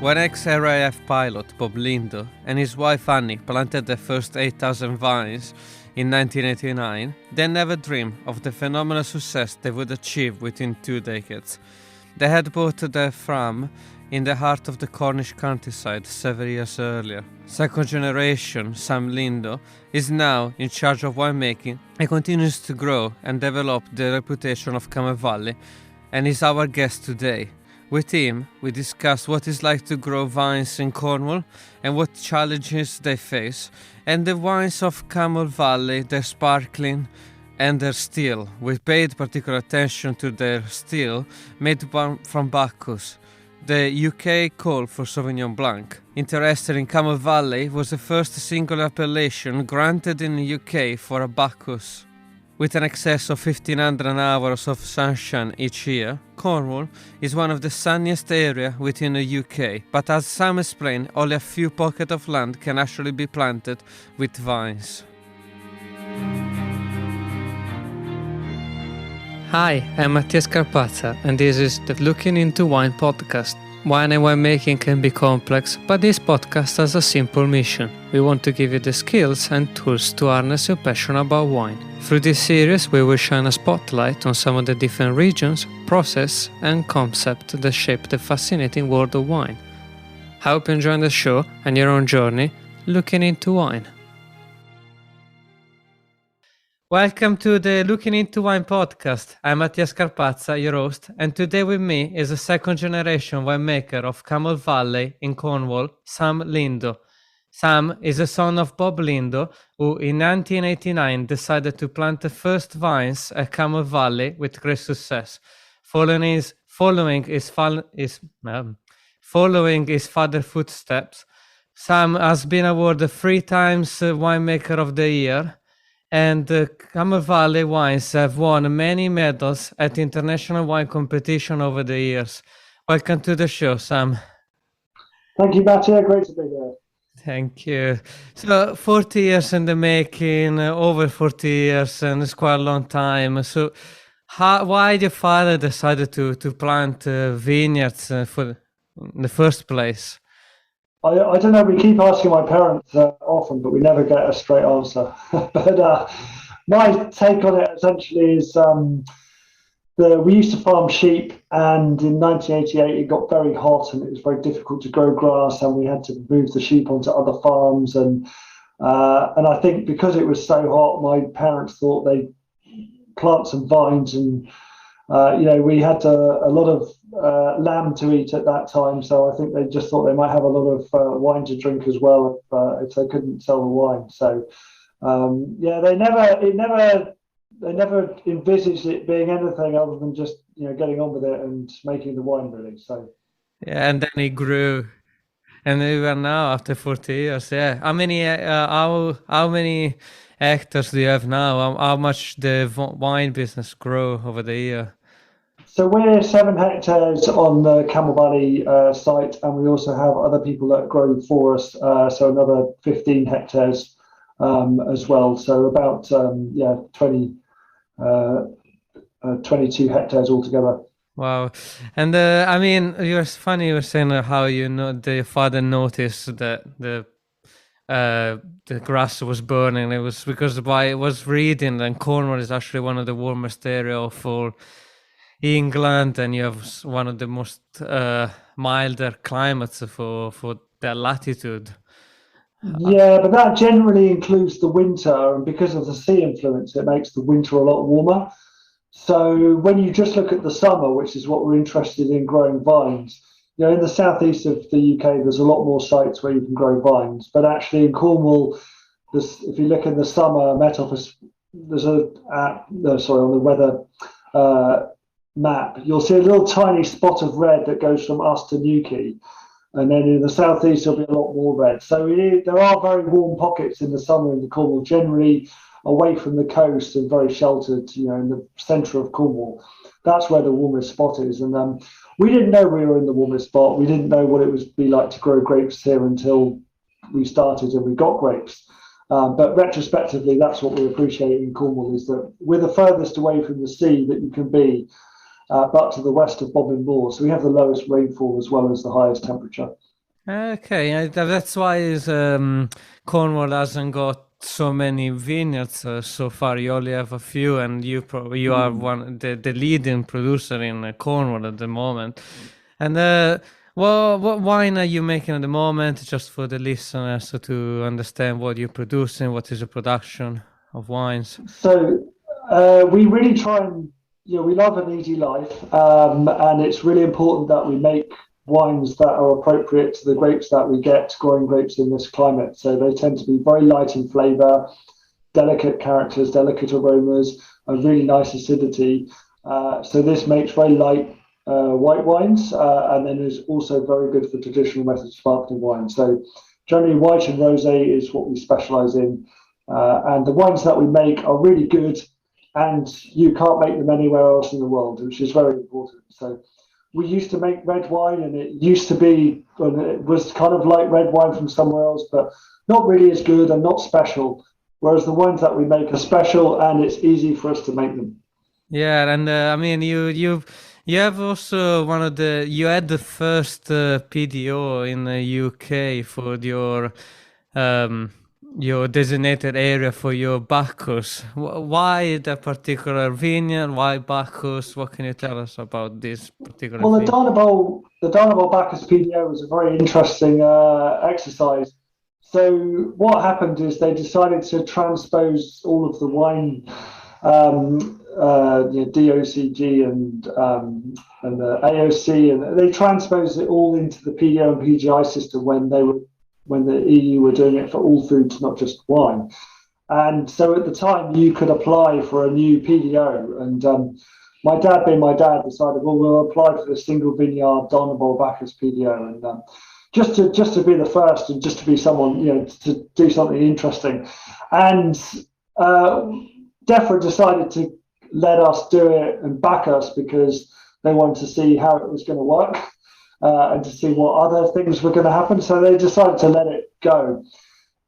When ex-RAF pilot Bob Lindo and his wife Annie planted their first 8,000 vines in 1989, they never dreamed of the phenomenal success they would achieve within 2 decades. They had bought their farm in the heart of the Cornish countryside several years earlier. Second generation Sam Lindo is now in charge of winemaking and continues to grow and develop the reputation of Camel Valley, and is our guest today. With him, we discuss what it's like to grow vines in Cornwall and what challenges they face, and the wines of Camel Valley, their sparkling and their still. We paid particular attention to their still made from Bacchus, the UK call for Sauvignon Blanc. Interested in Camel Valley was the first single appellation granted in the UK for a Bacchus. With an excess of 1,500 hours of sunshine each year, Cornwall is one of the sunniest areas within the UK, but as Sam explained, only a few pockets of land can actually be planted with vines. Hi, I'm Mattia Scarpazza, and this is the Looking Into Wine podcast. Wine and winemaking can be complex, but this podcast has a simple mission. We want to give you the skills and tools to harness your passion about wine. Through this series, we will shine a spotlight on some of the different regions, process, and concepts that shape the fascinating world of wine. I hope you enjoy the show and your own journey looking into wine. Welcome to the Looking Into Wine podcast. I'm Mattia Scarpazza, your host, and today with me is a second generation winemaker of Camel Valley in Cornwall, Sam Lindo. Sam is the son of Bob Lindo, who in 1989 decided to plant the first vines at Camel Valley with great success. Following his father's footsteps, Sam has been awarded 3 times Winemaker of the Year, and Camel Valley wines have won many medals at international wine competition over the years. Welcome to the show, Sam. Thank you, Mattia. Great to be here. Thank you. So 40 years in the making, over 40 years, and it's quite a long time. So why did your father decided to plant vineyards in the first place? I don't know, we keep asking my parents often, but we never get a straight answer. But my take on it essentially is we used to farm sheep, and in 1988 it got very hot and it was very difficult to grow grass, and we had to move the sheep onto other farms. And I think because it was so hot, my parents thought they'd plant some vines, and we had a lot of lamb to eat at that time, so I think they just thought they might have a lot of wine to drink as well if they couldn't sell the wine. So they never envisaged it being anything other than just getting on with it and making the wine, really. So and then it grew, and we are now after 40 years. Yeah, how many hectares do you have now? How much the wine business grow over the year? So we're 7 hectares on the Camel Valley site, and we also have other people that grow for us, so another 15 hectares as well. So about 22 hectares altogether. Wow. And it was funny you were saying how your father noticed that the grass was burning. It was because I was reading, and Cornwall is actually one of the warmest areas of all England, and you have one of the most milder climates for that latitude. Yeah, but that generally includes the winter, and because of the sea influence, it makes the winter a lot warmer. So when you just look at the summer, which is what we're interested in growing vines, in the southeast of the UK, there's a lot more sites where you can grow vines. But actually in Cornwall, if you look in the summer Met Office, there's on the weather map, you'll see a little tiny spot of red that goes from us to Newquay, and then in the southeast there'll be a lot more red. So there are very warm pockets in the summer in the Cornwall, generally away from the coast and very sheltered, in the centre of Cornwall. That's where the warmest spot is. And we didn't know we were in the warmest spot. We didn't know what it would be like to grow grapes here until we started and we got grapes. But retrospectively, that's what we appreciate in Cornwall, is that we're the furthest away from the sea that you can be, but to the west of Bobbin Moor. So we have the lowest rainfall as well as the highest temperature. Okay, that's why Cornwall hasn't got so many vineyards so far. You only have a few, and you are Mm. one the leading producer in Cornwall at the moment. And what wine are you making at the moment? Just for the listeners so to understand what you're producing, what is the production of wines. So we really try and, we love an easy life, and it's really important that we make wines that are appropriate to the grapes that we get growing grapes in this climate. So they tend to be very light in flavour, delicate characters, delicate aromas, a really nice acidity. So this makes very light white wines, and then is also very good for traditional method sparkling wine. So generally, white and rosé is what we specialise in, and the wines that we make are really good, and you can't make them anywhere else in the world, which is very important. So we used to make red wine, and it used to be, and it was kind of like red wine from somewhere else, but not really as good and not special. Whereas the wines that we make are special, and it's easy for us to make them. Yeah, and I mean you have also one of the you had the first PDO in the UK for um your designated area for your Bacchus. Why that particular vineyard? Why Bacchus? What can you tell us about this particular Well, vineyard? The Dynamo Bacchus PDO was a very interesting exercise. So what happened is they decided to transpose all of the wine, DOCG and the AOC, and they transposed it all into the PDO and PGI system when the EU were doing it for all foods, not just wine. And so at the time, you could apply for a new PDO. And my dad, being my dad, decided, well, we'll apply for the single vineyard Donegal Bacchus PDO. And just to be the first and just to be someone, to do something interesting. And uh, DEFRA decided to let us do it and back us because they wanted to see how it was going to work and to see what other things were going to happen. So they decided to let it go.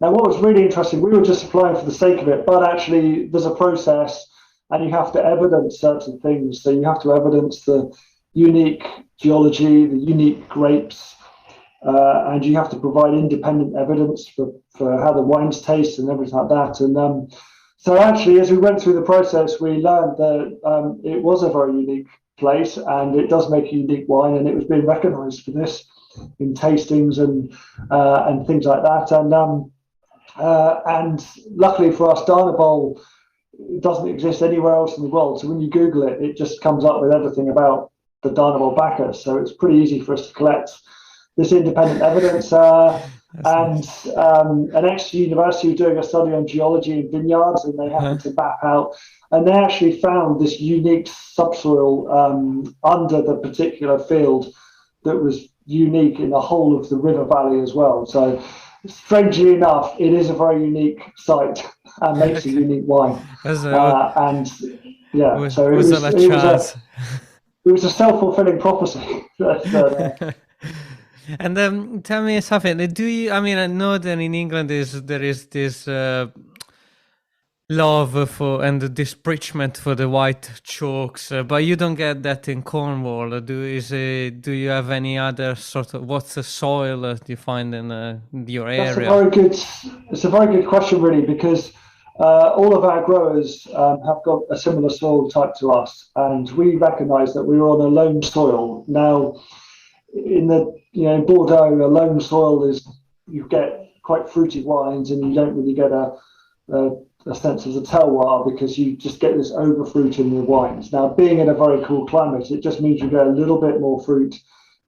Now, what was really interesting, we were just applying for the sake of it, but actually there's a process and you have to evidence certain things. So you have to evidence the unique geology, the unique grapes, and you have to provide independent evidence for how the wines taste and everything like that. And so actually, as we went through the process, we learned that it was a very unique place and it does make a unique wine, and it was being recognised for this in tastings and things like that. And luckily for us, Darnabol doesn't exist anywhere else in the world. So when you Google it, it just comes up with everything about the Darnabol Bacchus. So it's pretty easy for us to collect this independent evidence. That's And nice. an ex-university was doing a study on geology in vineyards, and they Uh-huh. happened to map out, and they actually found this unique subsoil under the particular field that was unique in the whole of the river valley as well. So strangely enough, it is a very unique site and makes a Okay. unique wine. Was And yeah, so was there a chance? it was a self-fulfilling prophecy. that, And tell me something. Do you? I mean, I know that in England there is this love for and the disparagement for the white chalks, but you don't get that in Cornwall. Do you have any other sort of what's the soil that you find in your that's a area? very good. It's a very good question, really, because all of our growers have got a similar soil type to us, and we recognise that we were on a loam soil. Now, in the Bordeaux, a loam soil is you get quite fruity wines, and you don't really get a, a sense of the terroir because you just get this over fruit in the wines. Now, being in a very cool climate, it just means you get a little bit more fruit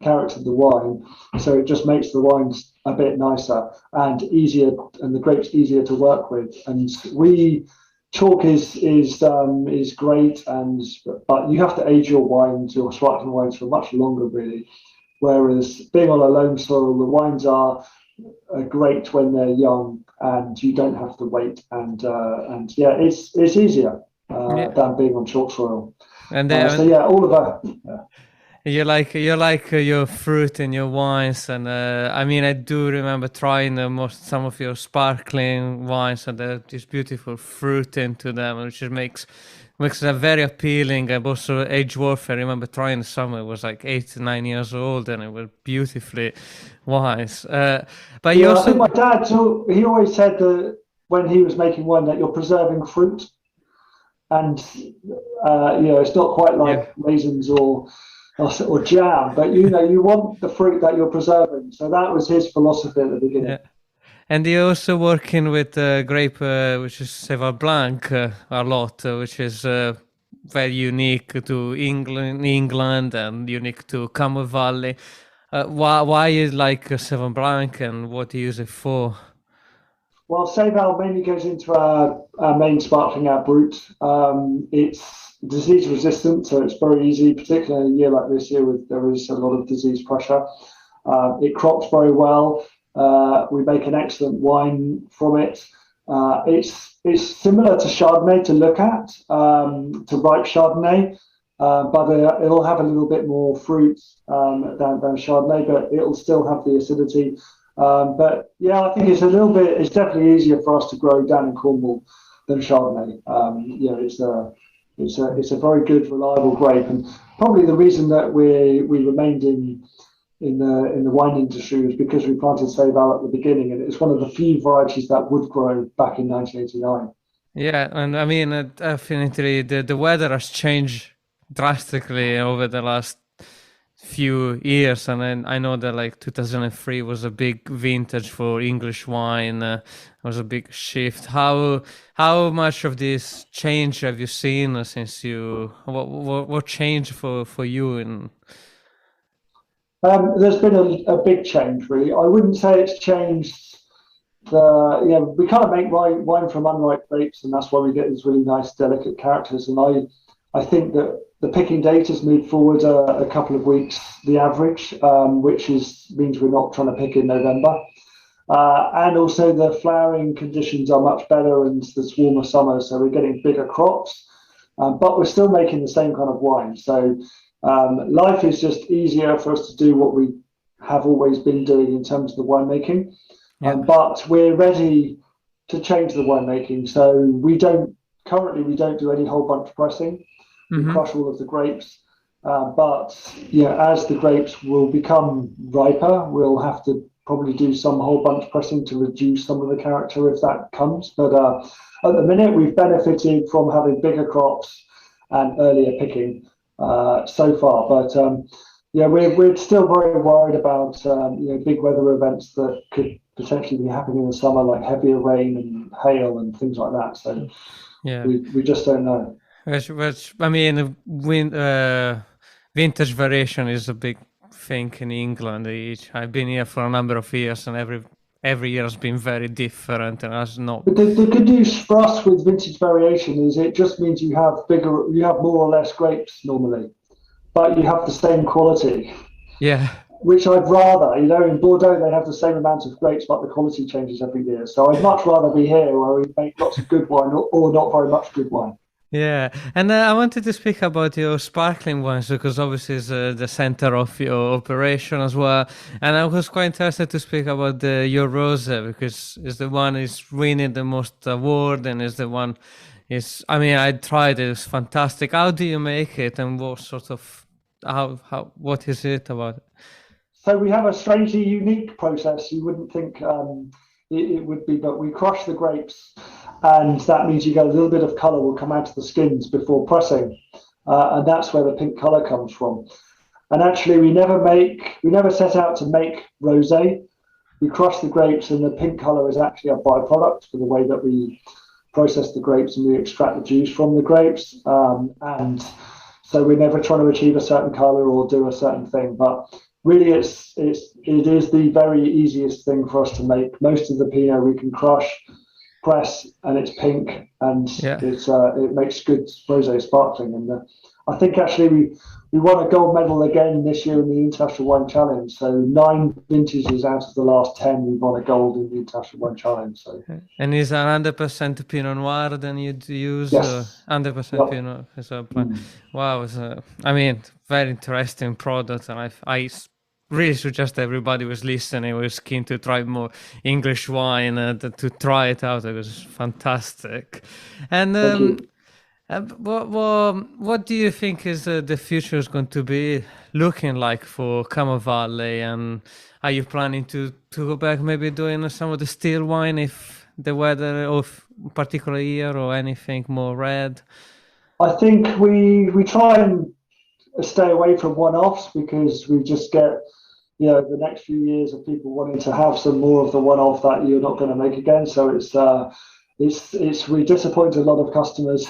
character of the wine, so it just makes the wines a bit nicer and easier, and the grapes easier to work with. And we chalk is great, and but you have to age your wines, your sparkling wines, for much longer, really. Whereas being on a loam soil, the wines are great when they're young, and you don't have to wait. And yeah, it's easier Yeah, than being on chalk soil. and So yeah, all of that. you like your fruit and your wines, and I mean I do remember trying most some of your sparkling wines, and there's this beautiful fruit into them, which just makes it very appealing and also age worth. I remember trying some. It was like 8, 9 years old, and it was beautifully wise. But you Yeah, I think my also, dad, too, he always said that when he was making wine that you're preserving fruit, and it's not quite yeah, like raisins or jam, but you want the fruit that you're preserving. So that was his philosophy at the yeah. beginning. And you're also working with grape, which is Sauvignon Blanc, a lot, which is very unique to England, and unique to Camel Valley. Why you like Sauvignon Blanc, and what do you use it for? Well, Saval mainly goes into our main sparkling, our brut. It's disease resistant, so it's very easy, particularly in a year like this year, with there is a lot of disease pressure. It crops very well. We make an excellent wine from it. It's similar to Chardonnay to look at, to ripe Chardonnay, but it'll have a little bit more fruit than Chardonnay, but it'll still have the acidity. But yeah, I think it's definitely easier for us to grow down in Cornwall than Chardonnay. It's a very good, reliable grape, and probably the reason that we remained in the wine industry was because we planted Saval at the beginning, and it's one of the few varieties that would grow back in 1989. Yeah, and I mean, definitely the weather has changed drastically over the last few years, and then I know that like 2003 was a big vintage for English wine. Was a big shift. How much of this change have you seen since you what changed for you in? There's been a big change, really. I wouldn't say it's changed. We kind of make wine from unripe grapes, and that's why we get these really nice, delicate characters. And I think that the picking date has moved forward a couple of weeks, the average, which means we're not trying to pick in November. And also the flowering conditions are much better, and it's warmer summer, so we're getting bigger crops. But we're still making the same kind of wine. So life is just easier for us to do what we have always been doing in terms of the winemaking. Yeah. But we're ready to change the winemaking. So we don't do any whole bunch pressing. We crush all of the grapes. But as the grapes will become riper, we'll have to probably do some whole bunch pressing to reduce some of the character if that comes. But at the minute, we've benefited from having bigger crops and earlier picking so far. But we're still very worried about big weather events that could potentially be happening in the summer, like heavier rain and hail and things like that. So Yeah. we just don't know. Which I mean, vintage variation is a big thing in England. I've been here for a number of years, and every year has been very different, and has not. But the good news for us with vintage variation is it just means you have more or less grapes normally, but you have the same quality. Yeah. Which I'd rather, in Bordeaux they have the same amount of grapes, but the quality changes every year. So I'd much rather be here where we make lots of good wine or not very much good wine. Yeah, and I wanted to speak about your sparkling wines because obviously it's the center of your operation as well. And I was quite interested to speak about your rosé because it's the one is winning the most award and is the one is. I mean, I tried it; it's fantastic. How do you make it, and what sort of what is it about? So we have a strangely unique process. You wouldn't think it would be, but we crush the grapes, and that means you get a little bit of color will come out of the skins before pressing, and that's where the pink color comes from. And actually, we never set out to make rosé. We crush the grapes, and the pink color is actually a byproduct for the way that we process the grapes and we extract the juice from the grapes. And so we're never trying to achieve a certain color or do a certain thing, but really, it is the very easiest thing for us to make. Most of the Pinot we can crush, press, and it's pink, and it makes good rosé sparkling. And I think actually we won a gold medal again this year in the International Wine Challenge. So 9 vintages out of the last 10, we won a gold in the International Wine Challenge. So. And is 100% Pinot Noir then you use? Yes. 100% Pinot. So, wow, I mean, very interesting product, and I really suggest everybody was listening was keen to try more English wine to try it out. It was fantastic. And What do you think is the future is going to be looking like for Camel Valley? And are you planning to go back maybe doing some of the still wine if the weather of particular year or anything more red? I think we try and stay away from one-offs because we just get, the next few years of people wanting to have some more of the one-off that you're not going to make again. So we disappoint a lot of customers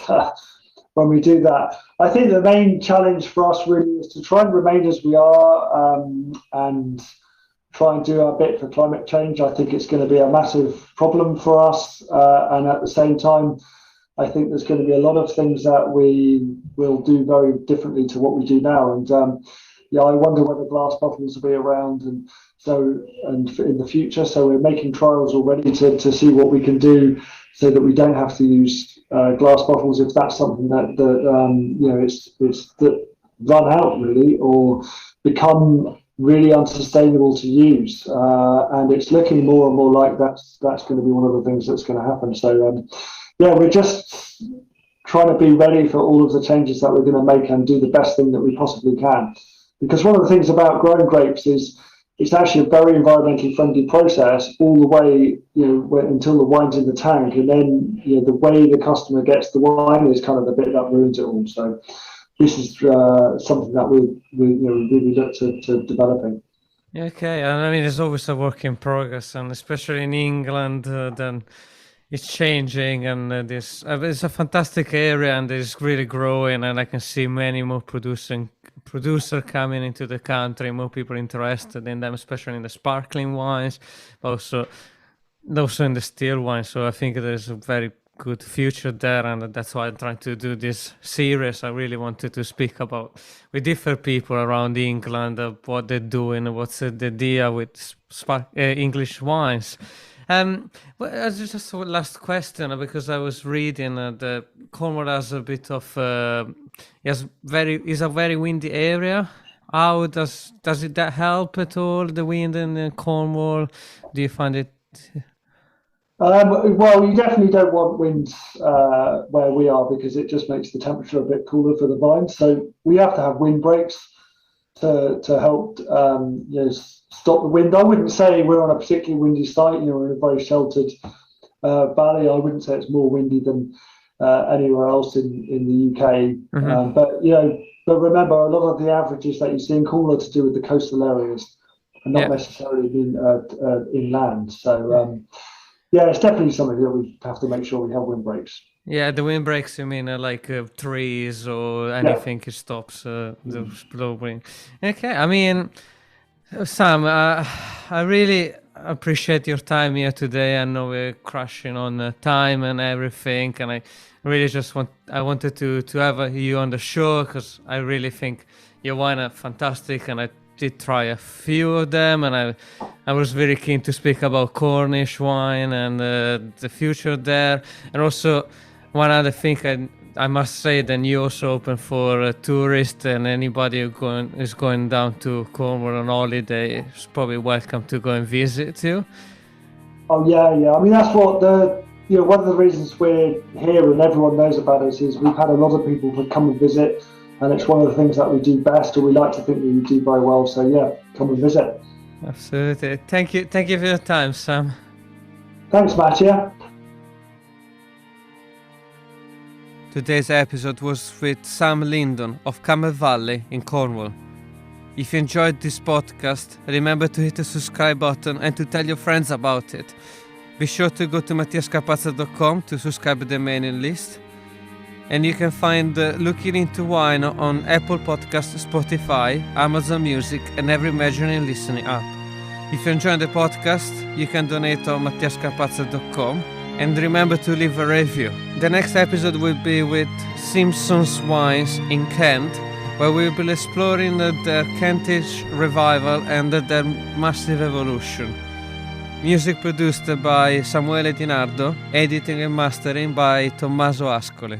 when we do that. I think the main challenge for us really is to try and remain as we are, and try and do our bit for climate change. I think it's going to be a massive problem for us, and at the same time, I think there's going to be a lot of things that we will do very differently to what we do now. And I wonder whether glass bottles will be around and in the future. So we're making trials already to see what we can do so that we don't have to use glass bottles if that's something it's run out really or become really unsustainable to use. And it's looking more and more like that's going to be one of the things that's going to happen. So we're just trying to be ready for all of the changes that we're going to make and do the best thing that we possibly can. Because one of the things about growing grapes is it's actually a very environmentally friendly process all the way, until the wine's in the tank, and then the way the customer gets the wine is kind of the bit that ruins it all. So this is something that we really look to developing. Okay, and I mean it's always a work in progress, and especially in England, then it's changing, and it's a fantastic area, and it's really growing, and I can see many more producer coming into the country, more people interested in them, especially in the sparkling wines, but also in the still wines. So I think there's a very good future there, and that's why I'm trying to do this series. I really wanted to speak about with different people around England, what they're doing, what's the idea with English wines. Just a last question, because I was reading the Cornwall has a bit of is a very windy area. How does it that help at all, the wind in Cornwall? Do you find it? Well, you definitely don't want winds where we are because it just makes the temperature a bit cooler for the vines. So we have to have windbreaks to help stop the wind. I wouldn't say we're on a particularly windy site. We're in a very sheltered valley. I wouldn't say it's more windy than anywhere else in the UK. Mm-hmm. But remember, a lot of the averages that you see in Cornwall are to do with the coastal areas and not necessarily inland. So it's definitely something that we have to make sure we have windbreaks. Yeah, the windbreaks, you mean like trees or anything that stops the blowing. Okay, I mean, Sam, I really appreciate your time here today. I know we're crashing on time and everything, and I really wanted to have you on the show because I really think your wine are fantastic, and I did try a few of them, and I was very keen to speak about Cornish wine and the future there, and also one other thing I must say, then you also open for tourists, and anybody who is going down to Cornwall on holiday is probably welcome to go and visit you. Oh yeah. I mean, that's what one of the reasons we're here and everyone knows about us is we've had a lot of people who come and visit, and it's one of the things that we do best, or we like to think we do very well. So come and visit. Absolutely. Thank you for your time, Sam. Thanks, Mattia. Today's episode was with Sam Lindo of Camel Valley in Cornwall. If you enjoyed this podcast, remember to hit the subscribe button and to tell your friends about it. Be sure to go to mattiascarpazza.com to subscribe to the mailing list. And you can find Looking Into Wine on Apple Podcasts, Spotify, Amazon Music, and every major listening app. If you enjoyed the podcast, you can donate on mattiascarpazza.com. And remember to leave a review. The next episode will be with Simpson's Wines in Kent, where we will be exploring their Kentish revival and their massive evolution. Music produced by Samuele Di Nardo, editing and mastering by Tommaso Ascoli.